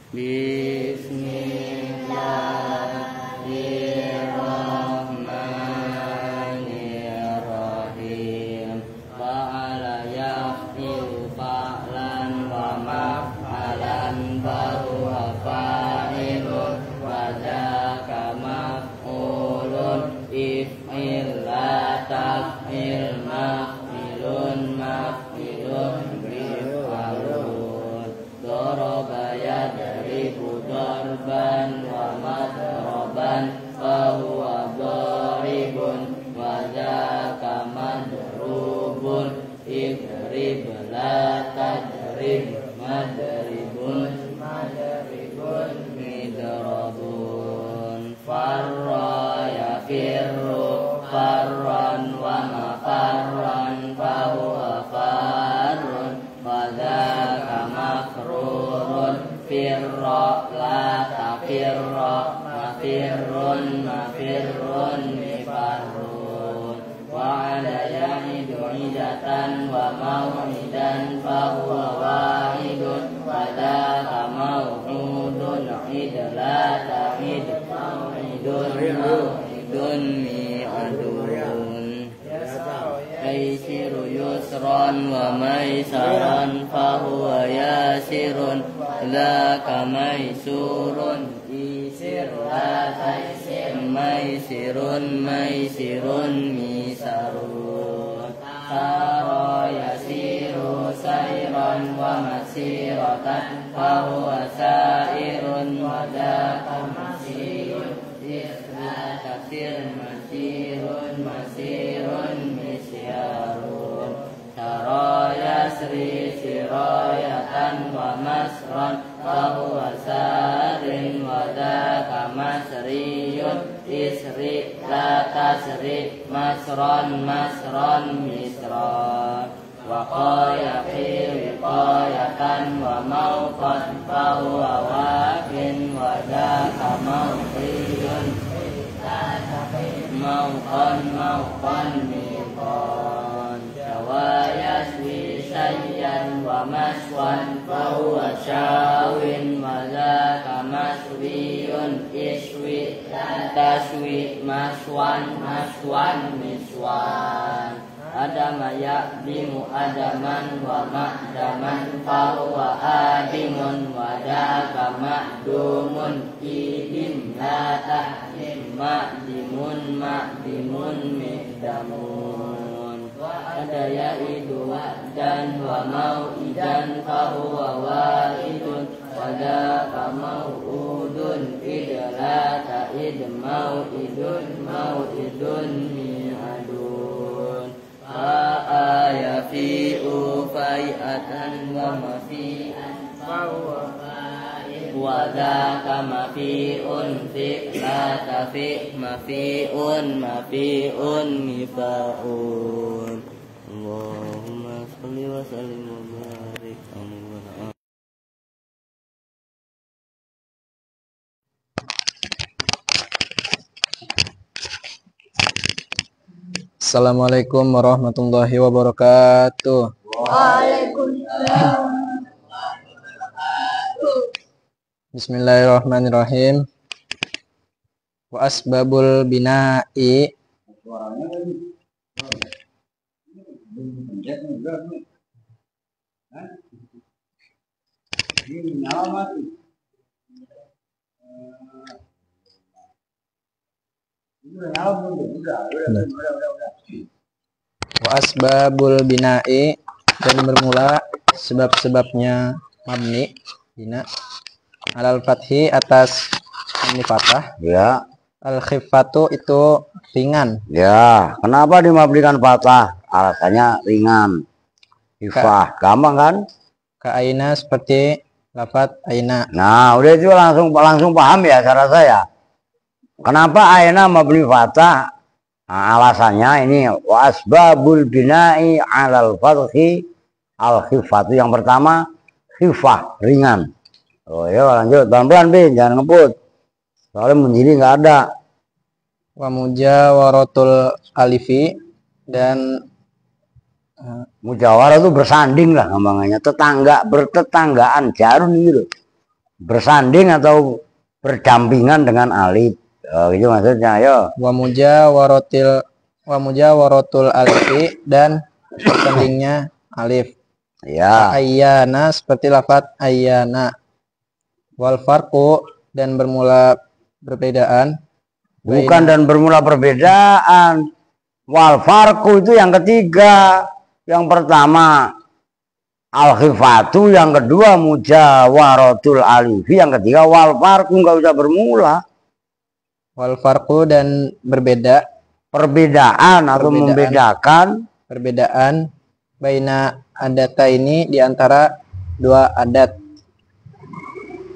Bismillahirrahmanirrahim. Fa'ala yaf'il fa'lan wa maf'alan fahuwa fa'ilun wa dzaka maf'ulun if'il la taf'il maf'ilun maf'ilun bif'alun daraba yadribu darban wa madroban fahuwa daribun wa dzaka madrubun idrib la tadrib madribun madribun midrabun farra yafirru farran wa mafarran fahuwa farrun wa dzaka makrurun firra la tafirra mafirrun mafirrun mifarrun wa ala ya'idu idatan wa maw'idan fahuwa wahidun wa dzaka maw'udun id la ta'id maw'idun maw'idun mi'adun yaisiru yusran wa maisaran fahuwa yasirun dzaka maisurun isir la taisir maisirun maisirun misarun sara yasiru sairan wa masiratan fahuwa sairun wa dzaka masirun isra tasir masirun masirun misyarun sara yasri sirayatan wa masran fahuwa sarin wa dzaka masriyun isri la tasri masran masran misran wa qaya fi wiqayatan wa mawqan fahuwa waqin wa dzaka mawqiyun mawqan mawqan miqan yaswi sayyan wa maswan fahuwa syawin wa dzaka maswiyun iswi taswi maswan maswan miswan adama ya'dimu adaman wa ma'daman fahuwa adimun wa dzaka ma'dumun idim la ta'dim ma'dimun ma'dimun mi'damun ada ya'idu wa'dan wa mau'idan fahuwa wa'idun wa dzaka mau'udun id la ta'id mau'idun mau'idun mi'adun fa'a yafi'u fai'atan wa mafi'an fahuwa wa dzaka mafi'un fi'la tafi' mafi'un mafi'un mifa'un Allahumma shalli wa sallim wa barik alaihi. Assalamualaikum warahmatullahi wabarakatuh. Waalaikumsalam. Bismillahirrahmanirrahim. Wa asbabul bina'i wa asbabul bina'i dan bermula sebab-sebabnya mabni bina alal fathi atas mabni fathah Ya. al khifatu itu ringan. Ya, kenapa dimabnikan fathah? Alasannya ringan. Hifah, gampang kan? Ka aina seperti lafat aina. Nah, udah itu langsung paham ya cara saya. Kenapa aina mabni fathah? Nah, alasannya ini wa asbabul bina'i alal fathi al khifatu. Yang pertama khifah, ringan. Oh ya, lanjut pelan-pelan Bin, jangan ngebut. Soalnya menjadi nggak ada. Wa mujawaratul alifi dan Mujawarah itu bersanding lah gampangannya, tetangga bertetanggaan, jarun gitu. bersanding atau berdampingan dengan alif. Oh, itu maksudnya. Ayo. Wa mujawaratul alifi dan bersandingnya alif. Ya. Ayyana seperti lafat ayyana. Wal farqu dan bermula perbedaan. Bukan dan bermula perbedaan. Wal farqu itu yang ketiga. Yang pertama al-khifatu, yang kedua mujawaratul alifi, yang ketiga wal farqu, nggak usah bermula. Wal farqu dan berbeda, perbedaan atau membedakan, perbedaan baina adata ini di antara dua adat.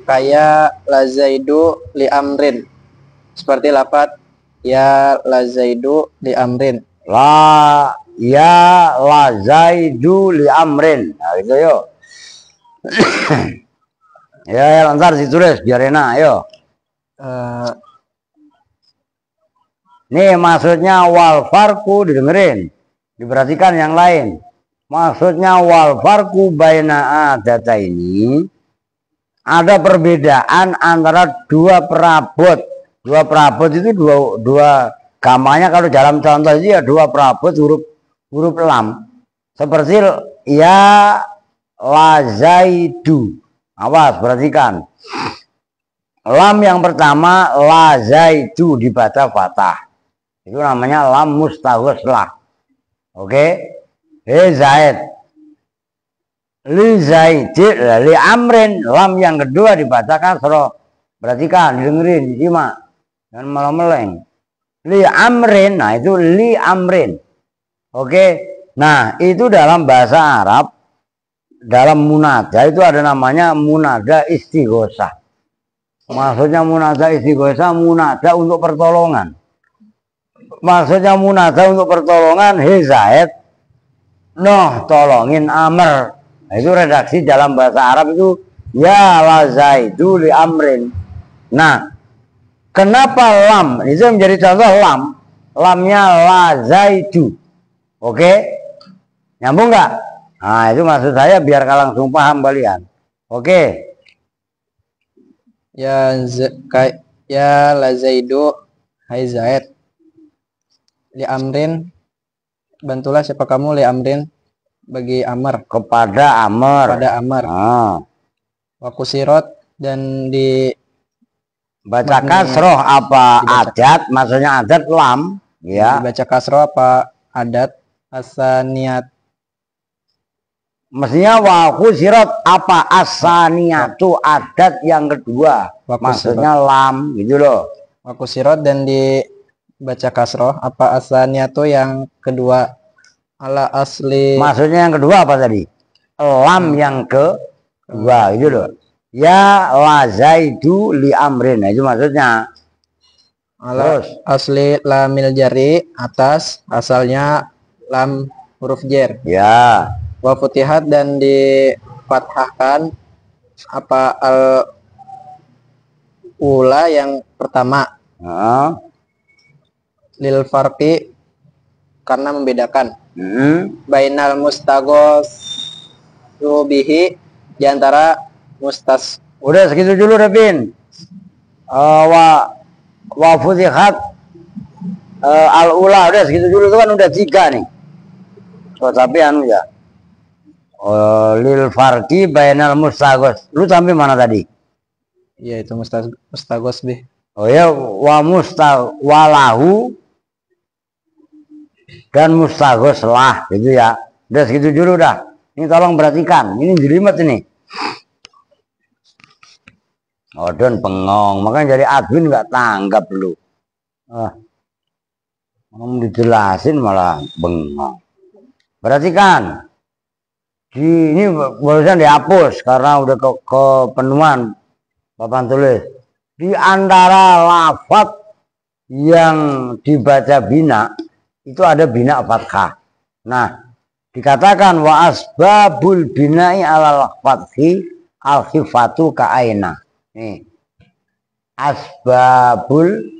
Kayak la zaidu li amrin. Seperti lafaz ya la zaidu li amrin. Ya la zaidu li amrin. Nah, gitu yuk. Ya, ntar ditulis biar enak, ayo. Nih maksudnya wal farku, didengerin, diperhatikan yang lain. Maksudnya wal farku baina adata ini ada perbedaan antara dua perabot. Dua perabot itu dua gampangnya kalau dalam contoh itu ya dua perabot huruf lam. Seperti ya la zaidu. Awas, perhatikan. Lam yang pertama la zaidu dibaca fathah. Itu namanya lam mustaghoslah. Oke. He zaid. Li zaidin, li amrin. Lam yang kedua dibaca kasroh. Perhatikan, dengerin, disimak. Dan malah meleng. Li amrin, nah itu li amrin. Oke. Nah, itu dalam bahasa Arab, dalam munada itu ada namanya munada istighosah. Maksudnya munada istighosah, munada untuk pertolongan. Maksudnya munada untuk pertolongan, he zaid, noh tolongin Amr. Nah, itu redaksi dalam bahasa Arab itu ya la zaidu li amrin. Nah, kenapa lam? Ini menjadi contoh lam. Lamnya la zaidu. Oke? Nyambung nggak? Nah, itu maksud saya biar kalian langsung paham kalian. Oke. Ya la zaidu hai zaid. Li amrin, bantulah siapa kamu li amrin, bagi Amr, kepada Amr. Wa kusirot dan baca kasroh apa adat, maksudnya adat lam, ya. Dibaca kasroh apa adat asaniat. Mestinya wa kusirot apa asaniatu, adat yang kedua. Maksudnya lam, gitu loh. Wa kusirot dan dibaca kasroh apa asaniatu yang kedua. Ala asli. Maksudnya yang kedua apa tadi? Lam yang kedua, gitu loh. Ya la zaidu li amrin. Nah, itu maksudnya. Terus asli lamil jari, atas asalnya lam huruf jer. Ya. Wa futihat dan difathahkan apa al ula yang pertama. Lil farqi karena membedakan. Bainal mustaghos bihi di antara mustas. Udah segitu dulu Rabin. Wa futihat al ula, udah segitu dulu, itu kan udah 3 nih. Tapi anu ya. Lil farqi bainal mustaghos. Lu sampai mana tadi? Iya, itu mustaghos bih. Oh ya, walahu dan mustaghos lah, gitu ya. Udah segitu dulu dah. Ini tolong perhatikan, ini jelimet ini. Odon bengong, makanya jadi admin nggak tanggap lu. Mau dijelasin malah bengong. Perhatikan. Ini barusan dihapus karena udah kepenuhan papan tulis. Di antara lafaz yang dibaca bina itu ada bina fathah. Nah, dikatakan wa asbabul bina'i alal fathi al khifatu ka aina. Nih. Asbabul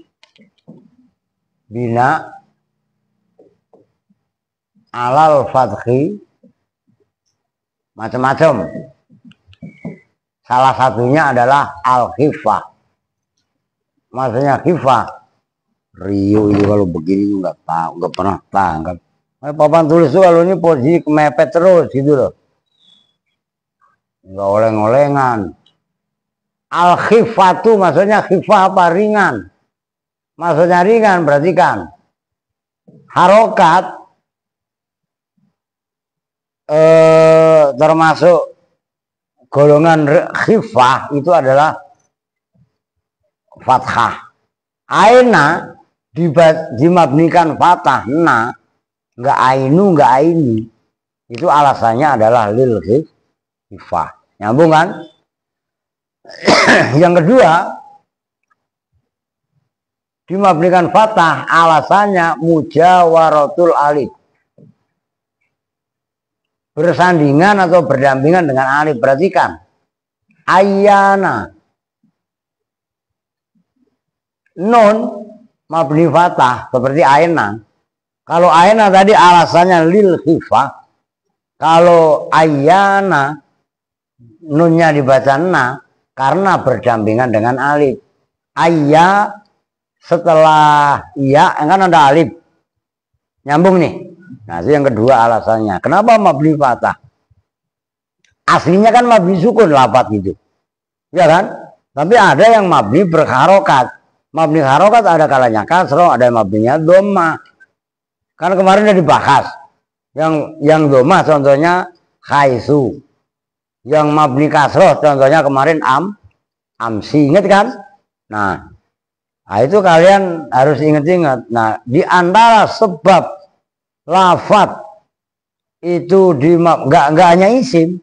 bina alal fathi macam-macam. Salah satunya adalah al-khifah. Maksudnya khifah. Rio ini kalau begini nggak tahu, nggak pernah tangkap. Papan tulis tuh kalau ini posisi kemepet terus gitu loh. Nggak oleng-olengan. Al-khifatu maksudnya khifah apa? Ringan. Maksudnya ringan, perhatikan. Harokat termasuk golongan khifah itu adalah fathah. Aina dimabnikan fathah, na, nggak ainu, nggak aini. Itu alasannya adalah lil khifah. Nyambung kan? Yang kedua, dimabnikan fathah, alasannya mujawaratul alif. Bersandingan atau berdampingan dengan alif. Perhatikan. Ayana. Nun mabni fathah seperti aina. Kalau aina tadi alasannya lil khifah. Kalau ayana nunnya dibaca na karena berdampingan dengan alif. Ayya setelah ya kan ada alif. Nyambung nih. Nah, itu yang kedua alasannya. Kenapa mabni fathah? Aslinya kan mabni sukun lafaz itu. Ya kan? Tapi ada yang mabni berharokat. Mabni harokat ada kalanya kasroh, ada yang mabninya dhamma. Kan kemarin udah dibahas. Yang dhamma contohnya khaisu. Yang mabni kasroh contohnya kemarin amsi. Ingat kan? Nah, itu kalian harus ingat-ingat. Nah, di antara sebab lafaz itu nggak hanya isim,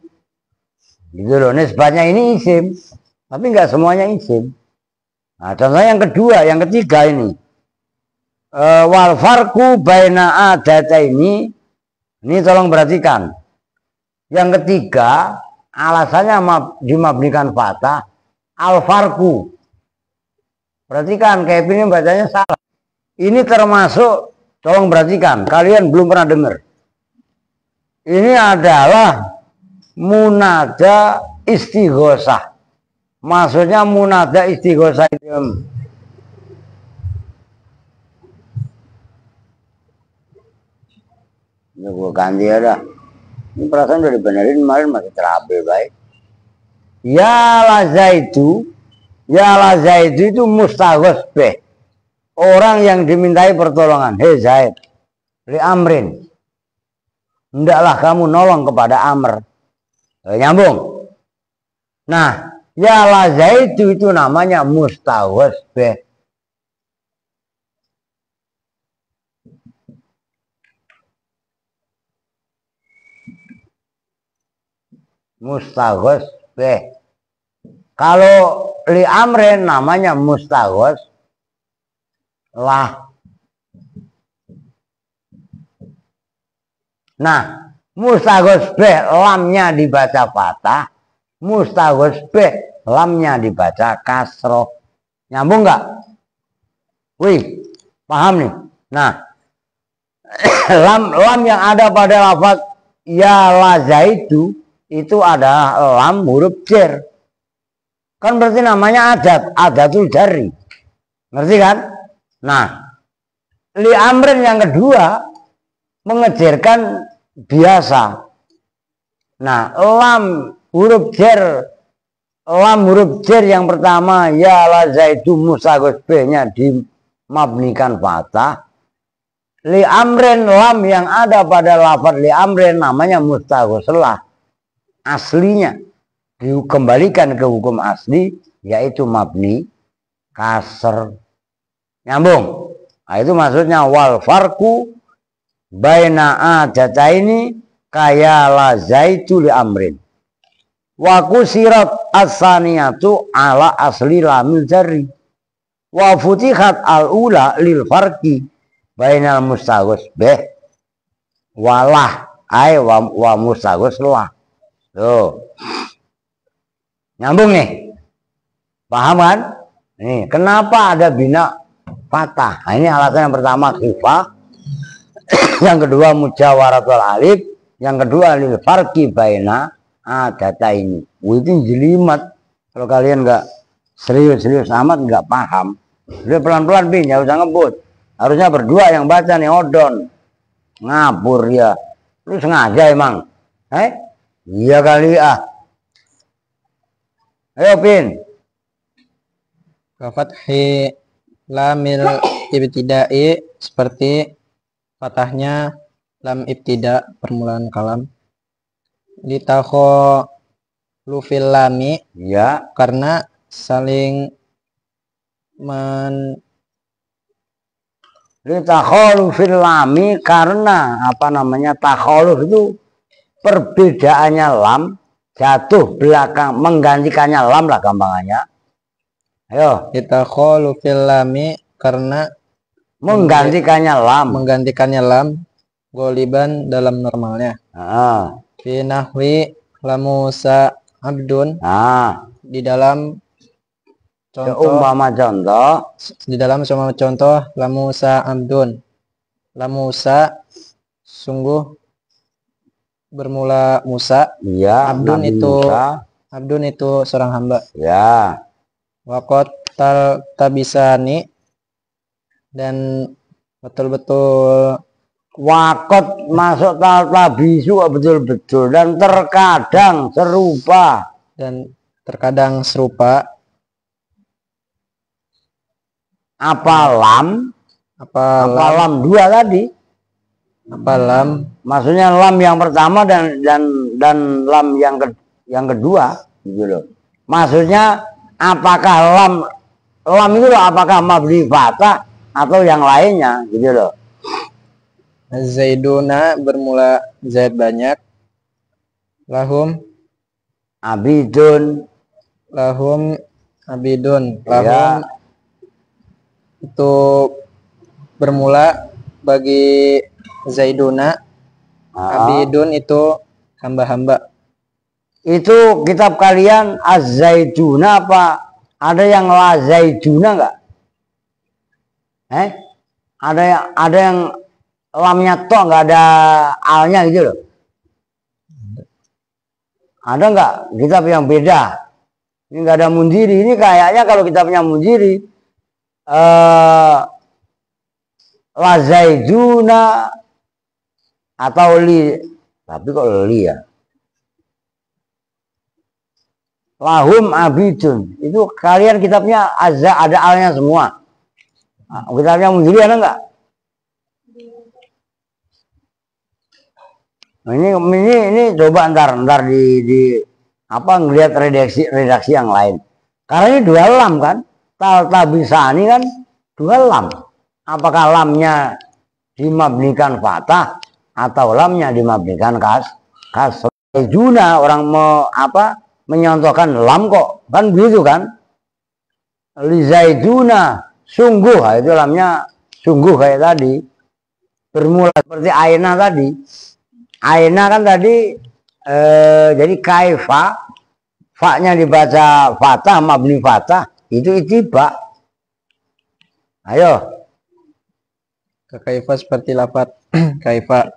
gitu loh. Nisbatnya ini isim, tapi nggak semuanya isim. Nah, contohnya yang kedua, yang ketiga ini wal farku baina adataini. Ini tolong perhatikan. Yang ketiga, alasannya dimabnikan fathah al farku. Perhatikan, kayak ini bacanya salah. Ini termasuk, tolong perhatikan, kalian belum pernah dengar. Ini adalah munada istighosah. Maksudnya munada istighosah itu. Ini gue ganti ada. Ini perasaan udah dibenerin kemarin masih terapi baik. Ya lazaitu. Ya lazaitu itu mustaghos beh. Orang yang dimintai pertolongan. Hei Zaid, li amrin. Hendaklah kamu nolong kepada Amr. Nyambung. Nah, ya la Zaidu itu namanya mustaghos beh. Mustaghos beh. Kalau li amrin namanya mustaghos lah. Nah, mustaghos beh lamnya dibaca fathah, mustaghos beh lamnya dibaca kasroh. Nyambung nggak? Wih, paham nih? Nah, lam yang ada pada lafaz ya la zaidu itu adalah lam huruf jar. Kan berarti namanya adatul jari. Ngerti kan? Nah, li amrin yang kedua mengejarkan biasa. Nah, lam huruf jar yang pertama ya la zaidu mustaghos beh-nya dimabnikan fathah. Li amrin lam yang ada pada lafaz li amrin namanya mustaghos lah. Aslinya dikembalikan ke hukum asli yaitu mabni kasr. Nyambung. Nah, itu maksudnya wal farku baina adataini kaya la zaitu li amrin. Wa kusirat as-saniyatu ala asli lamil jarri. Wa futihat al-ula lil farqi bainal mustaghos beh walah ay wa mustaghos lah. Tuh. Nyambung nih. Paham kan? Nih, kenapa ada bina fathah? Nah, ini alasan yang pertama khifah. Yang kedua mujawaratul alif, yang kedua lil farqi baina adata ini. Itu jelimet. Kalau kalian nggak serius-serius amat, nggak paham, udah pelan-pelan Bin, nggak usah ngebut. Harusnya berdua yang baca nih, Odon. Ngabur ya. Lu sengaja emang? Iya kali ah. Ayo Bin. Fathhi lamil ibtida'i, seperti fathahnya lam ibtida permulaan kalam. Litakho lufil lami, Ya. karena saling Litakholuf fil lami, karena apa namanya takholuf itu perbedaannya lam jatuh belakang, menggantikannya lam lah gampangannya. Ayo. litakho lufil lami, karena Menggantikannya lam. Goliban dalam normalnya. Fi nahwi lamusa abdun, di dalam contoh lamusa abdun. Lamusa sungguh bermula Musa. Iya, Abdun itu seorang hamba. Ya. Wakot tabisani, dan betul-betul wakot masuk tabisu betul-betul, dan terkadang serupa. Apa lam dua tadi? Apa lam? Maksudnya lam yang pertama dan lam yang kedua gitu loh. Maksudnya apakah lam itu loh, apakah mabni fathah atau yang lainnya gitu loh. Zaiduna bermula zaid banyak. Lahum abidun. Ya. Itu bermula bagi Zaiduna. Abidun itu hamba-hamba. Itu kitab kalian Az-Zaiduna apa ada yang La Zaiduna enggak? Ada yang lamnya toh, nggak ada alnya gitu loh. Ada nggak kitab yang beda? Ini nggak ada Mundiri. Ini kayaknya kalau kitabnya Mundiri La Zaiduna atau li, tapi kok li ya? Lahum abidun. Itu kalian kitabnya ada alnya semua. Kitabnya Mundiri ada nggak? Ini coba ntar di apa ngelihat redaksi yang lain. Karena ini dua lam kan? Taltabisani kan dua lam. Apakah lamnya dimabnikan fathah atau lamnya dimabnikan kasrah? Juna orang menyontohkan lam kok, kan begitu kan? Lizaiduna sungguh, itu lamnya sungguh kayak tadi. Bermula seperti aina tadi. Aina kan tadi jadi kaifa, fa-nya dibaca fathah, mabni fathah, itu itiba. Ayo. Kaifa seperti lafaz kaifa.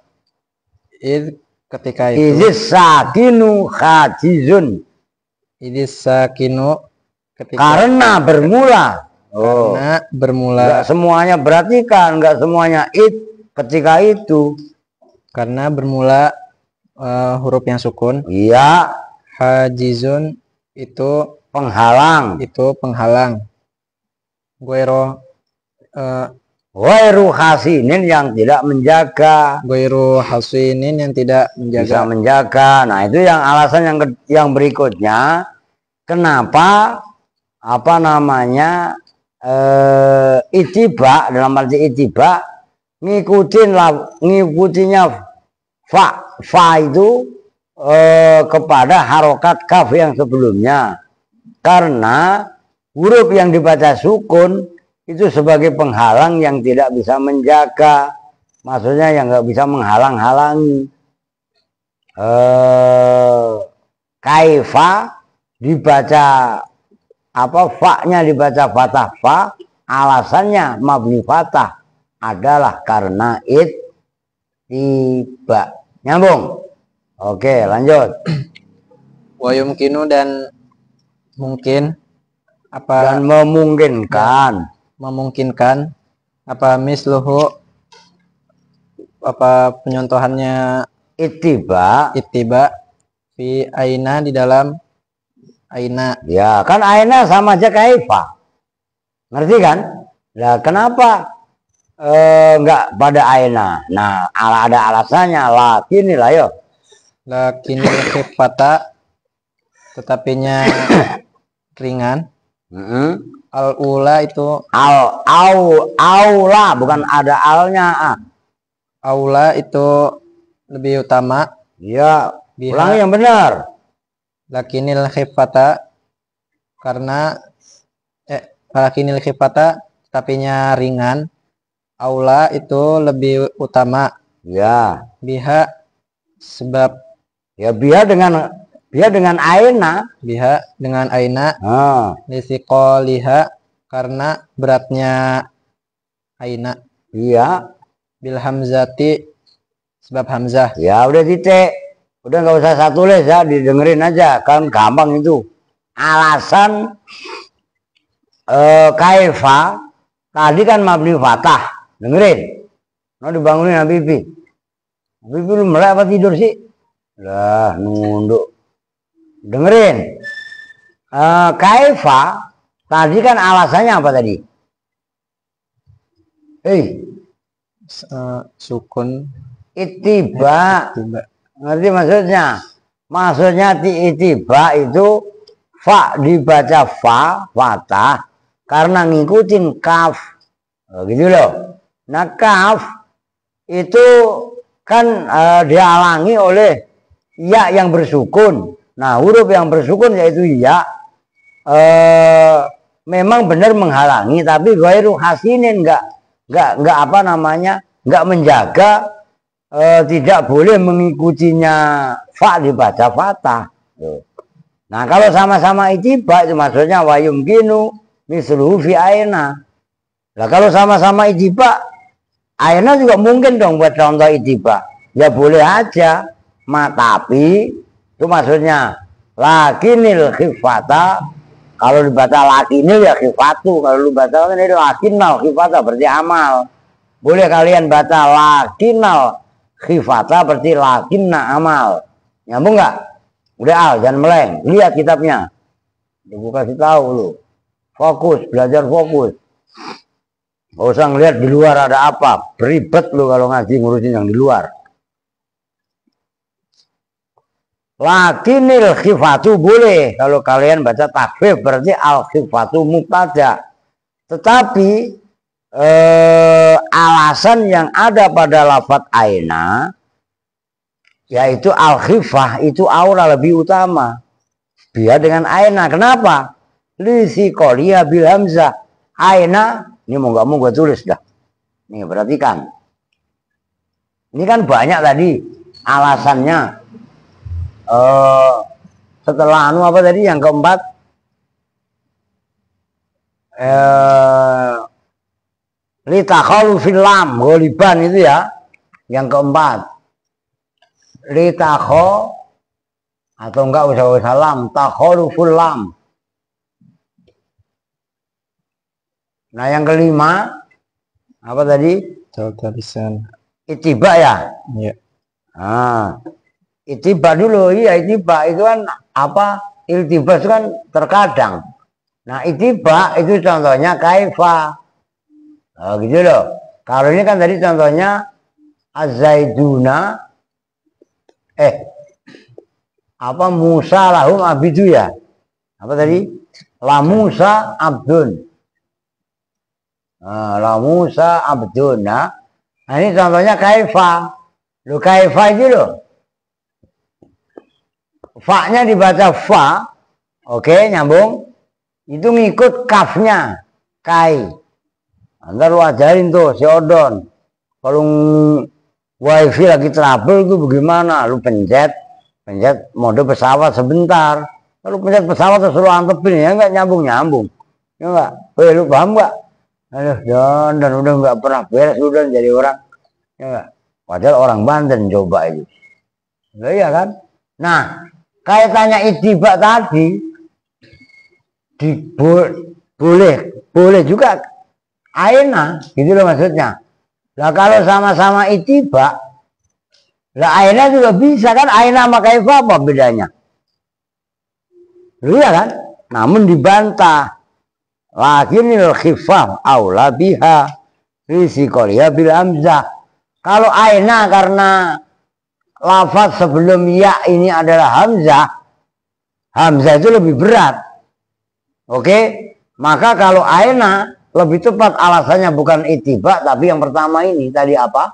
Ketika itu. Idis sakinu khajizun. Idis sakinu ketika. Karena bermula. Karena bermula. Enggak semuanya berarti kan, enggak semuanya ketika itu. Karena bermula huruf yang sukun. Iya. Hajizun itu penghalang. Ghairu hasinin yang tidak menjaga. Bisa menjaga. Nah, itu yang alasan yang berikutnya. Kenapa apa namanya itiba, dalam arti itiba ngikutinya fa itu kepada harokat kaf yang sebelumnya, karena huruf yang dibaca sukun itu sebagai penghalang yang tidak bisa menjaga, maksudnya yang nggak bisa menghalang-halangi. Kaifa dibaca fa-nya dibaca fathah fa, alasannya mabni fathah adalah karena tiba. Nyambung. Oke, lanjut. Wa yumkinu, dan mungkin apa dan memungkinkan. memungkinkan apa misluhu apa penyontohannya Ittiba. fi aina di dalam aina. Ya, kan aina sama aja kaifa. Ngerti kan? Nah, kenapa enggak pada aina? Nah, ada alasannya. Lakin lah yo. Lakinil khifata tetapinya ringan. Al ula itu aula bukan ada alnya. aula itu lebih utama. Ya, Biha. ulangi yang benar. Lakinil khifata karena lakinil khifata tapinya ringan. Aula itu lebih utama. Ya. Biha sebab Ya biha dengan aina. Biha dengan aina. Lisiqoliha karena beratnya aina. Iya. Bil hamzati sebab hamzah. Ya udah titik. Udah nggak usah satu tulis ya, didengerin aja kan gampang itu. Alasan kaifa tadi kan mabni fathah. Dengerin. Mau dibangunin Habibi. Habibi lu melek apa tidur sih? Lah nunduk. Dengerin. Kaifa tadi kan alasannya apa tadi? Sukun Ittiba. Ngerti maksudnya? Maksudnya ittiba itu fa dibaca fathah karena ngikutin kaf. Gitu loh. Nah kaf itu kan dihalangi oleh ya yang bersukun. Nah huruf yang bersukun yaitu ya memang benar menghalangi, tapi ghairu hasinin enggak apa namanya, enggak menjaga tidak boleh mengikutinya fa dibaca fathah. Nah kalau sama-sama ittiba itu maksudnya wa yumkinu misluhu fi aina. Nah kalau sama-sama ittiba, aina juga mungkin dong buat contoh ittiba. Ya boleh aja, tapi itu maksudnya lakinil khifata. Kalau dibaca lakinil ya khifatu, kalau dibaca lakinal khifata berarti amal. Boleh kalian baca lakinal khifata berarti lakinna amal. Nyambung nggak? Udah al, jangan meleng. Lihat kitabnya. Gue kasih tahu lu. Fokus, belajar fokus. Gak usah ngeliat di luar ada apa. Beribet lu kalau ngaji ngurusin yang di luar. Lakinil khifatu boleh kalau kalian baca takfif berarti al khifatu mubtada. Tetapi alasan yang ada pada lafadz aina yaitu al khifah itu aura lebih utama. Biar dengan aina. Kenapa? Lisiqoliha bil hamzah. Aina ini mau nggak mau gue tulis dah. Nih perhatikan. Ini kan banyak tadi alasannya. Setelah anu apa tadi yang keempat? Litakhalu fil lam ghaliban itu ya. Yang keempat. Litakho atau enggak usah lam, takhalu fil lam. Nah yang kelima apa tadi? Lisan. Ittiba ya? Iya. Nah, ittiba dulu, iya ittiba itu kan apa? Iltibas itu kan terkadang. Nah ittiba itu contohnya kaifa. Oh, gitu loh. Kalau ini kan tadi contohnya az-zaiduna apa Musa lahum abidu ya? Apa tadi? La Musa abdun. La Musa abdun. Nah, ini contohnya kaifa. Lo kaifa itu loh. Fa-nya dibaca fa. Oke, nyambung. Itu ngikut kafnya. Kai. Ntar lu ajarin tuh si Odon. Kalau wifi lagi trouble itu bagaimana? Lu pencet mode pesawat sebentar. Kalau pencet pesawat terus lu antepin ya nggak nyambung. Ya nggak? Lu paham nggak? Aduh, dan udah nggak pernah beres udah jadi orang. Ya nggak? Padahal orang Banten coba itu. Iya kan? Nah, kaitannya ittiba tadi boleh juga aina, gitu loh maksudnya. Lah kalau sama-sama ittiba, lah aina juga bisa kan, aina sama kaifa apa bedanya? Iya kan? Namun dibantah. Lakinil khifaf aula biha risikolia bil hamzah. Kalau aina karena lafaz sebelum ya ini adalah hamzah, hamzah itu lebih berat. Oke? Maka kalau aina lebih tepat alasannya bukan ittiba, tapi yang pertama ini tadi apa?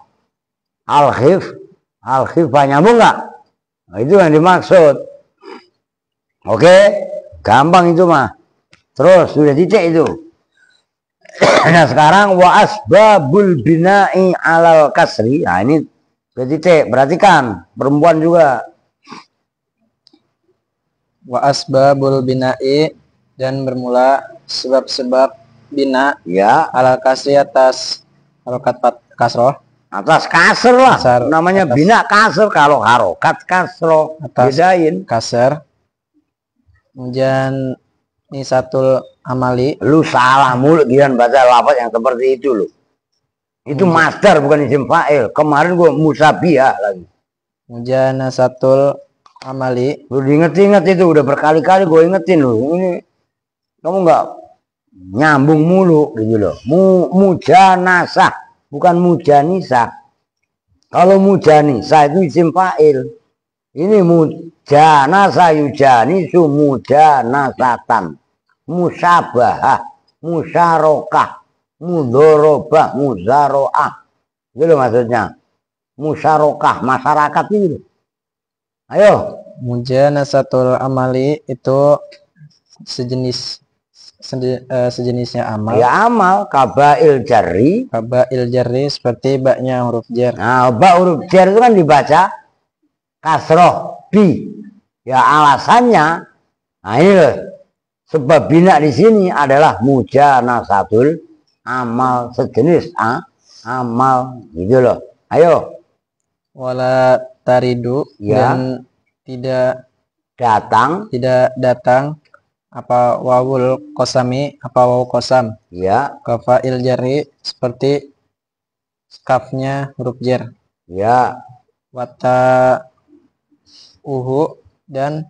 Al-khif. Al-khifah, nyambung nggak? Nah, itu yang dimaksud. Oke? Gampang itu mah. Terus sudah titik itu. Nah sekarang wa asbabul bina'i alal kasri. Nah ini sudah titik. Perhatikan perempuan juga. Wa asbabul bina'i, dan bermula sebab-sebab bina Ya. alal kasri atas harokat kasroh. Atas kasr lah. Kasar, Namanya atas. bina kasr. Kalau harokat kasroh. Atas Bedain. kasar. Kemudian nisatul amali. Lu salah mulu Gian baca lafaz yang seperti itu lu. Itu masdar bukan isim fa'il. Kemarin gua musabihah lagi. Kemudian nasatul amali. Lu diinget-inget itu udah berkali-kali gue ingetin lu. Ini kamu nggak nyambung mulu gitu loh. Mujanasah bukan mujanisah. Kalau mujanisah itu isim fa'il. Ini mujanasah yujanisu mujanasatan. Musabahah, musyarakah, mudorobah, muzaroah. Itu loh maksudnya. Musyarakah, masyarakat itu. Ayo. Mujanasatul amali itu sejenisnya amal. Ya amal, kabail jari. Kabail jarri seperti baknya huruf jar. Nah, ba huruf jar itu kan dibaca kasroh bi. Ya alasannya, nah ini loh. Sebab bina di sini adalah mujanasatul amal, sejenis amal gitu loh. Ayo. Wala taridu, Ya. dan tidak Datang. apa wawul kosami, apa wawu kosam. Ya. Kafail jarri seperti kafnya huruf jar. Ya. Wata uhu, dan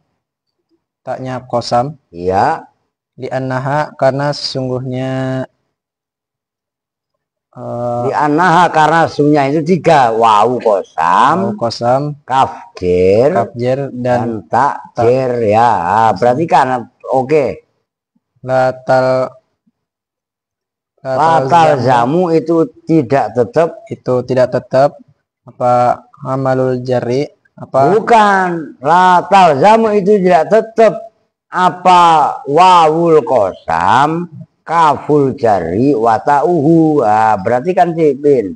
taknya kosam. Ya. Li'annaha, karena sesungguhnya Di anaha karena sunya itu 3. Wawu wawu kosam, kosam, kaf jer, kaf jar, dan dan tak jer ya. Berarti kan oke. latal Latal zamu itu tidak tetap. itu tidak tetap apa amalul jari apa Bukan. Latal zamu itu tidak tetap. Apa wawul kosam, kaful jari, watauhu. Berarti kan sipin.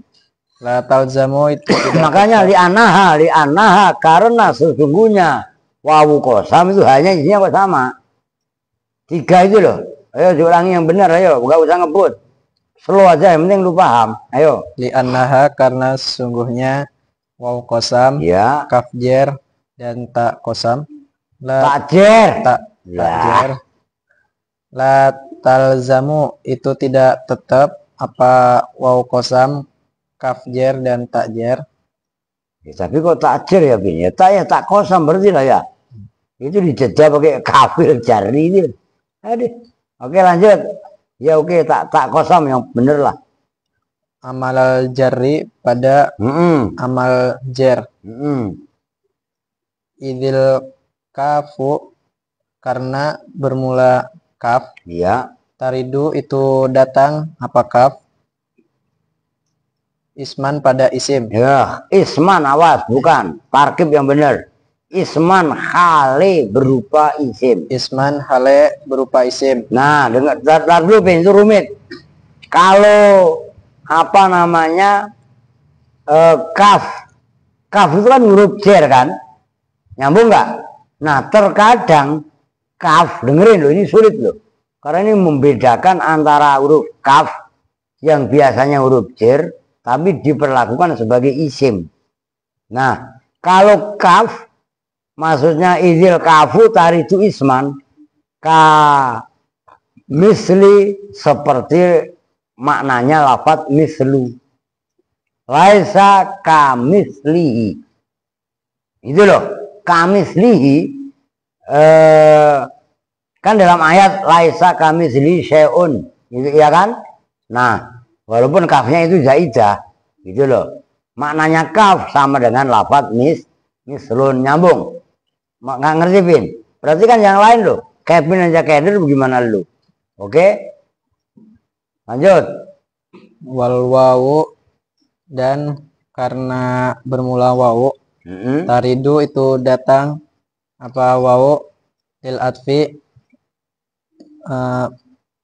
latal zamu itu tidak Makanya li anaha karena sesungguhnya wawu kosam itu hanya isinya kok sama. 3 itu loh. Ayo diulangi yang benar, ayo, nggak usah ngebut. Slow aja, yang penting lu paham. Ayo. li'annaha, karena sesungguhnya wawu kosam, Ya. kaf jar, dan tak kosam. Takjer. Tak jar. La talzamu itu tidak tetap apa wawu kosam, kaf jar, dan tak jar. Ya, tapi kok takjer ya Bin? Ya tak kosam berarti lah ya. Itu dijeda pakai kafir jari itu. Aduh. Oke lanjut. Ya oke, tak kosam yang bener lah. Amal jarri pada amal jar. Idil kafu, karena bermula kaf. Iya. Taridu itu datang apa kaf. Isman pada isim. Ya, isman awas bukan. Tarkib yang benar. Isman hale berupa isim. Isman hale berupa isim. Nah, dengar dulu Bin, itu rumit. Kalau apa namanya kaf itu kan huruf jar kan, nyambung nggak? Nah terkadang kaf, dengerin loh, ini sulit loh, karena ini membedakan antara huruf kaf yang biasanya huruf jar tapi diperlakukan sebagai isim. Nah kalau kaf maksudnya idil kafu taridu isman, misli seperti maknanya lafadz mislu. Laisa kamislihi. Itu loh, kamislihi kan dalam ayat laisa kamislihi syai'un. Gitu ya kan? Nah, walaupun kafnya itu zaidah, gitu loh. Maknanya kaf sama dengan lafadz mislun, nyambung. Nggak ngerti, Pin? Berarti kan yang lain loh. Kevin aja keder bagaimana lu? Oke? Lanjut. Wal wawu, dan karena bermula wawu, taridu itu datang apa wawu lil atfi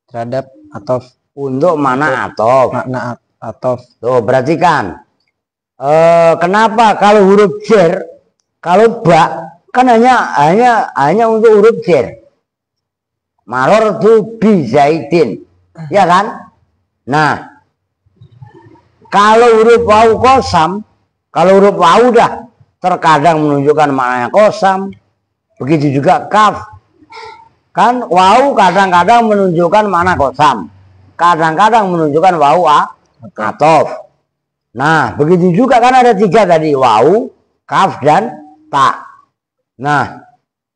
terhadap atof, Untuk mana atof? makna atof. Tuh, berarti kan kenapa kalau huruf jer, kalau ba kan hanya untuk huruf jer. Maror tu bi zaidin, ya kan? Nah, kalau huruf wawu kosam, kalau huruf wawu dah terkadang menunjukkan maknanya kosam, begitu juga kaf. Kan wawu kadang-kadang menunjukkan makna kosam, kadang-kadang menunjukkan wawu atof. Nah, begitu juga kan ada 3 tadi, wawu, kaf, dan ta. Nah,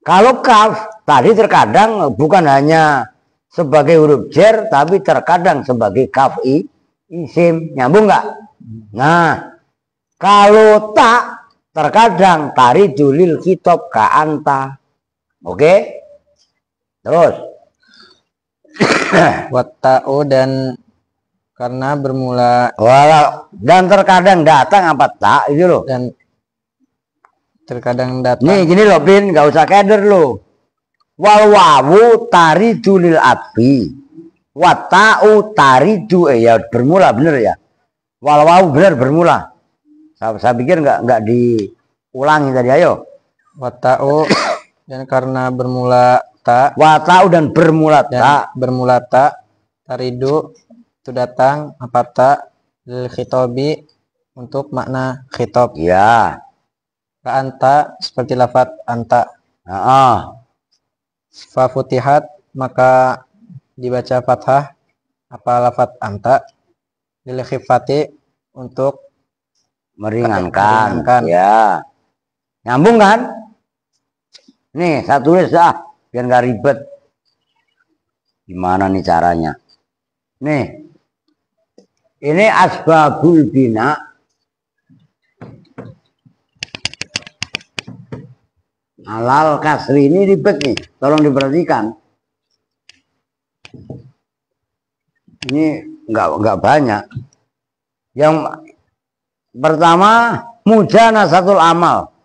kalau kaf tadi terkadang bukan hanya sebagai huruf jer, tapi terkadang sebagai kaf isim. Nyambung nggak? Nah, kalau tak terkadang taridu lil khitab ka anta. Oke? Terus Watta'u, dan karena bermula, dan terkadang datang apa tak itu loh. dan terkadang datang. Nih gini loh, Pin, nggak usah keder loh. Wal wawu taridu lil atfi, wata'u taridu ya bermula, bener ya. Wal wawu bener bermula. Saya pikir nggak diulangi tadi. Ayo. Watta'u, dan karena bermula ta, Wata'u dan bermula ta. bermula ta, taridu itu datang apa ta lil khitobi untuk makna khitab. Ya. Ka anta, seperti lafadz anta. Fa futihat, maka dibaca fathah apa lafadz anta, lil khifati, untuk Meringankan. meringankan. Ya. Nyambung kan? Nih, saya tulis biar nggak ribet. Gimana nih caranya? Nih. Ini asbabul bina. Alal kasri, ini ribet nih, tolong diperhatikan. Ini nggak banyak. Yang pertama mujanasatul amal.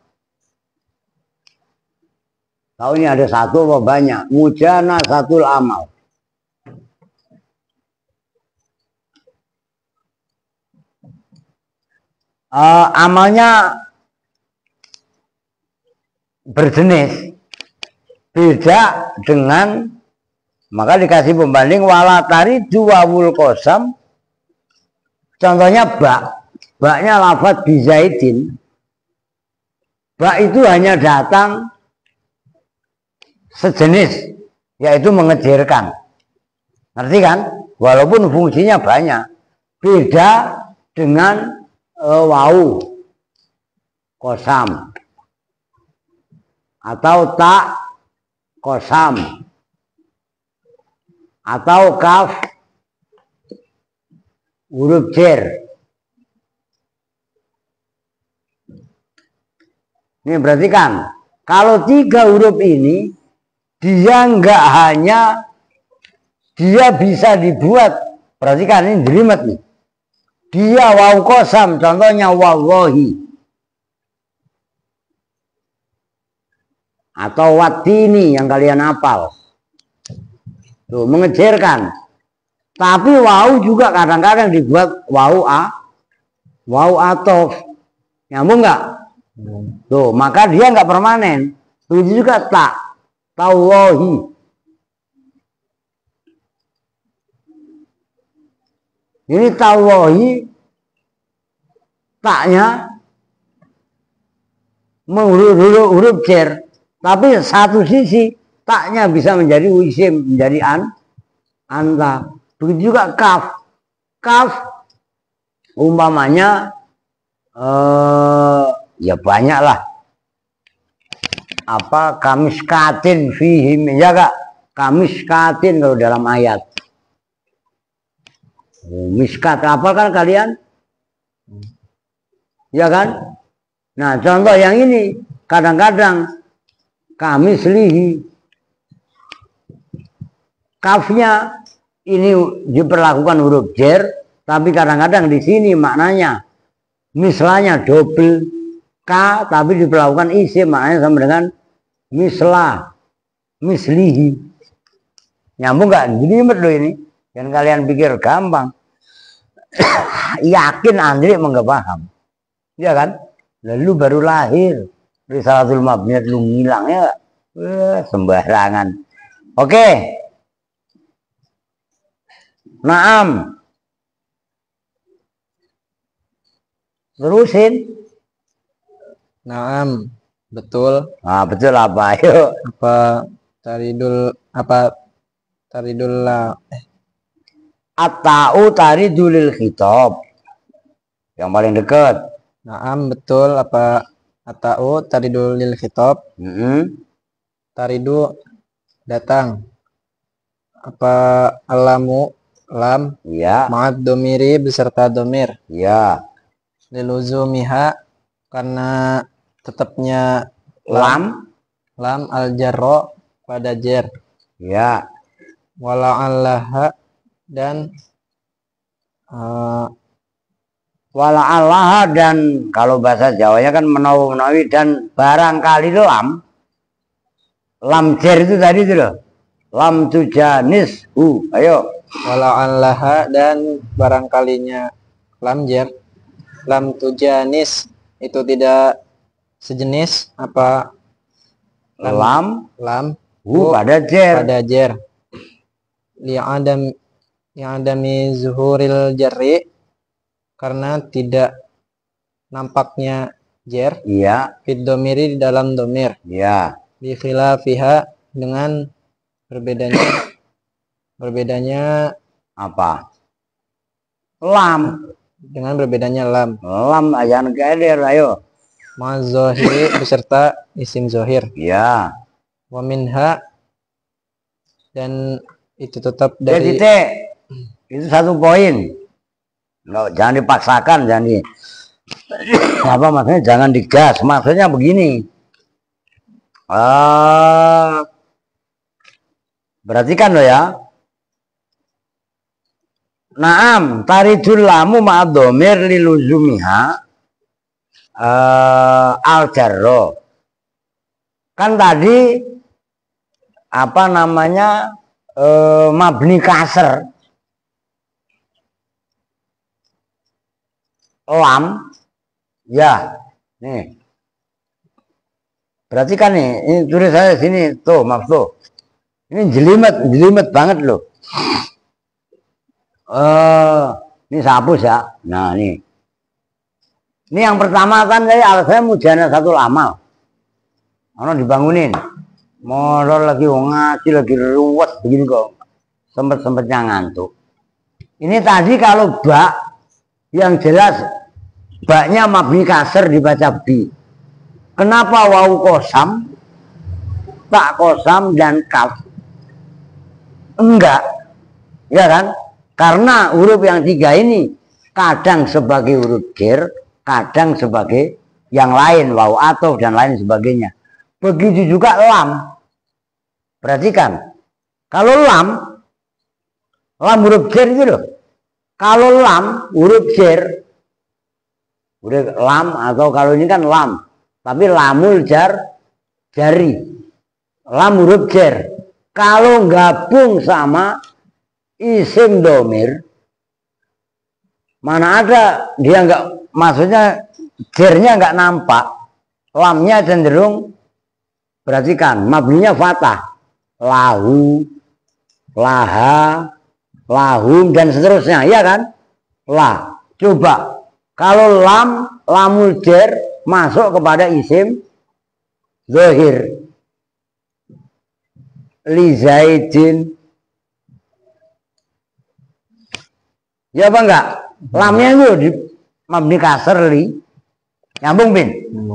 Tahu ini ada satu apa banyak? Mujanasatul amal. Amalnya berjenis, beda dengan, maka dikasih pembanding wala taridu wawul kosam. Contohnya baknya lafadz bizaidin. Bak itu hanya datang sejenis, yaitu mengejarkan. Ngerti kan? Walaupun fungsinya banyak. Beda dengan wawu kosam atau tak kosam atau kaf huruf jer. Ini berarti kan kalau 3 huruf ini dia nggak hanya dia bisa dibuat, berarti kan ini jelimet nih. Dia wawu kosam, contohnya wallahi atau watini yang kalian hafal. Tuh, mengejarkan. Tapi wawu juga kadang-kadang dibuat wawu atof. Nyambung nggak? Tuh, maka dia nggak permanen. Begitu juga tak, tawahi. Ini tawahi, taknya huruf jer, tapi satu sisi taknya bisa menjadi isim, menjadi anta. Begitu juga kaf. Kaf umpamanya ya banyak lah. Apa kamiskatin fihim, ya kak? Kamiskatin kalau dalam ayat. Miskat apa kan kalian? Ya kan? Nah contoh yang ini kadang-kadang kamislihi, kafnya ini diperlakukan huruf jer, tapi kadang-kadang di sini maknanya misalnya double k, tapi diperlakukan isim, maknanya sama dengan mislah, mislihi. Nyambung nggak? Jadi loh ini, dan kalian pikir gampang. Yakin Andri enggak paham, ya kan? Lalu baru lahir Risalatul Mabniyat lu ngilang ya, sembarangan. Oke. Naam. Terusin. Naam, betul. Nah, betul apa? Ayo. Taridul la At-ta'u taridulil khitab. Yang paling dekat. Naam, betul. Apa atau taridul lil khitab? Taridu datang. Apa alamu lam? Ya. Ma'ad domiri beserta domir. Ya. Liluzumiha karena tetapnya Lam al jarro pada jer. Ya. Wala'allaha dan wala'allaha, dan kalau bahasa Jawanya kan menawi dan barangkali lam jer itu tadi itu loh, lam tujanis ayo. Wala'allaha dan barangkalinya lam jer, lam tujanis itu tidak sejenis apa lam pada jer li'adami zuhuril jarri, karena tidak nampaknya jer. Iya. Fid domiri di dalam domir. Iya. Bi khilafiha dengan berbedanya apa? Lam. Dengan berbedanya lam. Lam ajan kader ayo. Ma zohiri beserta isim zohir. Iya. Wa minha, dan itu tetap dari itu satu poin. Nggak, jangan dipaksakan, jangan apa maksudnya, jangan digas. Maksudnya begini. Perhatikan loh ya. Naam, taridul lamu ma'addomir liluzumiha al jarro. Kan tadi apa namanya mabni kasr lam ya. Nih perhatikan nih, ini tulis saya sini tuh, maaf tuh, ini jelimet banget loh. Ini sapus ya. Nah ini yang pertama kan saya mujana satu amal, orang dibangunin modal lagi ngaji lagi ruwet begini kok, sempetnya ngantuk. Ini tadi kalau bak yang jelas baknya mabni kasr dibaca bi. Kenapa wawu kosam, tak kosam dan kaf enggak? Ya kan? Karena huruf yang tiga ini kadang sebagai huruf jer, kadang sebagai yang lain, wawu atau dan lain sebagainya. Begitu juga lam. Perhatikan, kalau lam huruf jer itu loh. Kalau lam huruf jer, huruf lam, atau kalau ini kan lam, tapi lamul jari, lam huruf jer. Kalau gabung sama isim domir, mana ada dia nggak, maksudnya jernya nggak nampak, lamnya cenderung. Perhatikan, mabninya fathah, lahu, laha, lahum dan seterusnya, ya kan? Lah, coba kalau lamul jer masuk kepada isim zahir, li zaidin, Ya apa enggak? Lamnya itu di mabni kasar li. Nyambung Pin?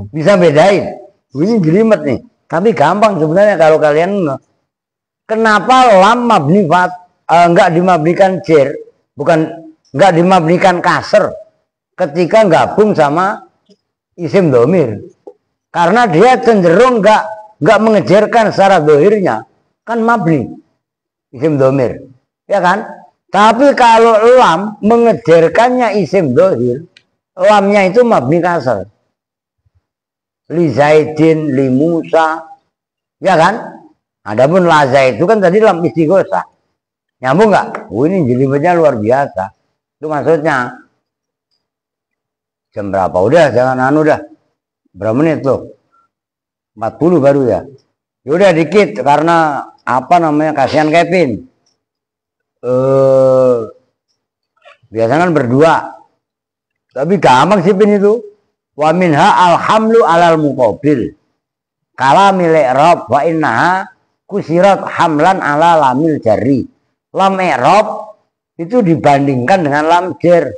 Bisa bedain. Ini jelimet nih. Tapi gampang sebenarnya kalau kalian. Kenapa lam mabni enggak dimabnikan jer? Bukan enggak dimabnikan kasar ketika gabung sama isim domir. Karena dia cenderung enggak mengejarkan secara dohirnya. Kan mabni isim domir. Ya kan? Tapi kalau lam mengejarkannya isim dohir, lamnya itu mabni kasar. Li Zaidin, li Musa, ya kan? Adapun la itu kan tadi lam istighosa. Nyambung nggak? Ini jelimetnya luar biasa. Itu maksudnya. Jam berapa? Udah, jangan anu dah. Berapa menit tuh? 40 baru ya. Yaudah dikit karena apa namanya kasihan Kevin. Biasanya kan berdua, tapi gampang sih Pin itu. Wa minha alhamlu alal muqabil kala milik rob wa innaha kusirat hamlan ala lamil jari. Lam i'rab itu dibandingkan dengan lam jar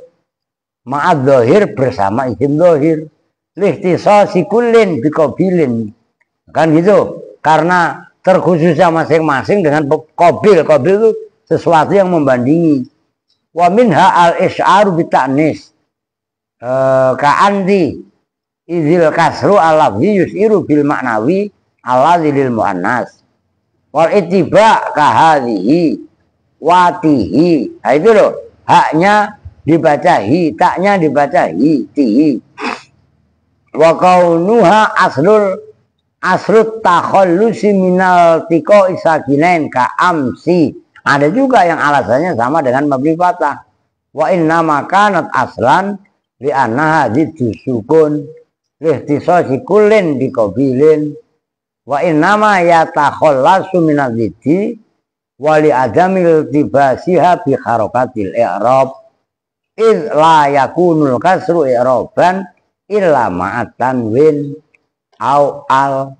ma'ad dhahir bersama isim dhahir lihtisasi kullin biqabilin, kan gitu, karena terkhususnya masing-masing dengan qabil. Qabil itu sesuatu yang membandingi. Wa minha al-isy'aru bita'nis ka'andi izil kasru al-lafzi yus'iru bil ma'nawi alladzi lil muannas wal ittiba kahadhihi watihi. Nah itu loh, haknya dibaca hi, taknya dibaca hi, tihi. Wa kaunuha asrut takhallusi minal tiko isakinain ka amsi. Ada juga yang alasannya sama dengan mabni fathah. Wa inna makanat aslan li annaha ziddu sukun lihtisasi kullin biqabilin. Wa inna ma yatakhallasu minal ziddi wa li adamil tibasiha bi harakatil i'rab id la yakunul kasru i'raban illa ma'at tanwin au al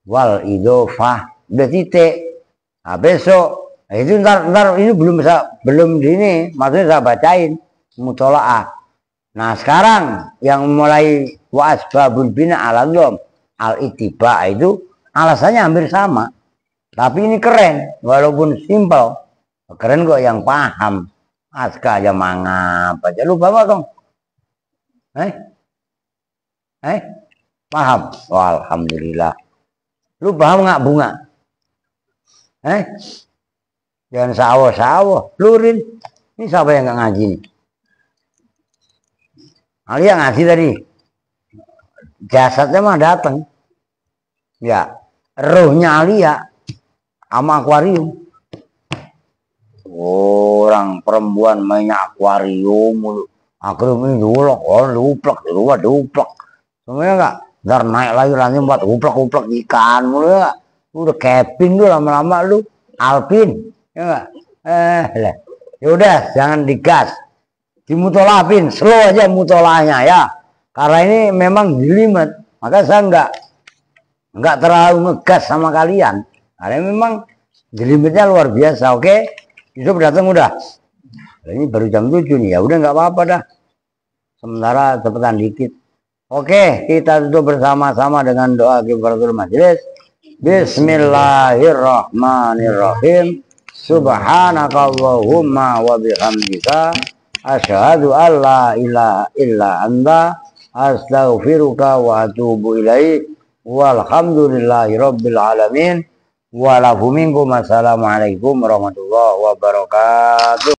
wal idofah. Udah titik. Nah, besok itu ntar ini belum ini maksudnya saya bacain mutolaah. Nah sekarang yang mulai wa asbabul bina ala dhom al ittiba itu alasannya hampir sama, tapi ini keren walaupun simpel. Keren kok yang paham. Aska aja mangap aja. Lu paham dong? Paham? Oh, alhamdulillah. Lu paham nggak bunga? Jangan sawo-sawo, lurin. Ini siapa yang nggak ngaji nih? Alia ngaji tadi. Jasadnya mah datang. Ya, rohnya Alia sama akuarium. Orang perempuan mainnya akuarium. Akuarium ini diulok, diuplak. Semuanya enggak. Ntar naik lagi nanti buat uplak ikan mulu ya. Udah Kevin lu lama-lama lu. Alpin. Ya enggak? Yaudah, jangan digas. Dimutolapin, slow aja mutolahnya ya. Karena ini memang jelimet. Maka saya enggak terlalu ngegas sama kalian. Karena memang jelimetnya luar biasa, oke? Yusuf datang udah. Ini baru jam 7 nih, ya udah nggak apa-apa dah. Sementara cepetan dikit. Oke, kita tutup bersama-sama dengan doa kifaratul majelis. Bismillahirrahmanirrahim. Subhanakallahumma wa bihamdika asyhadu an la ilaha illa anta astaghfiruka wa atubu ilaik. Walhamdulillahi rabbil alamin. Walafu minkum. Assalamualaikum warahmatullahi wabarakatuh.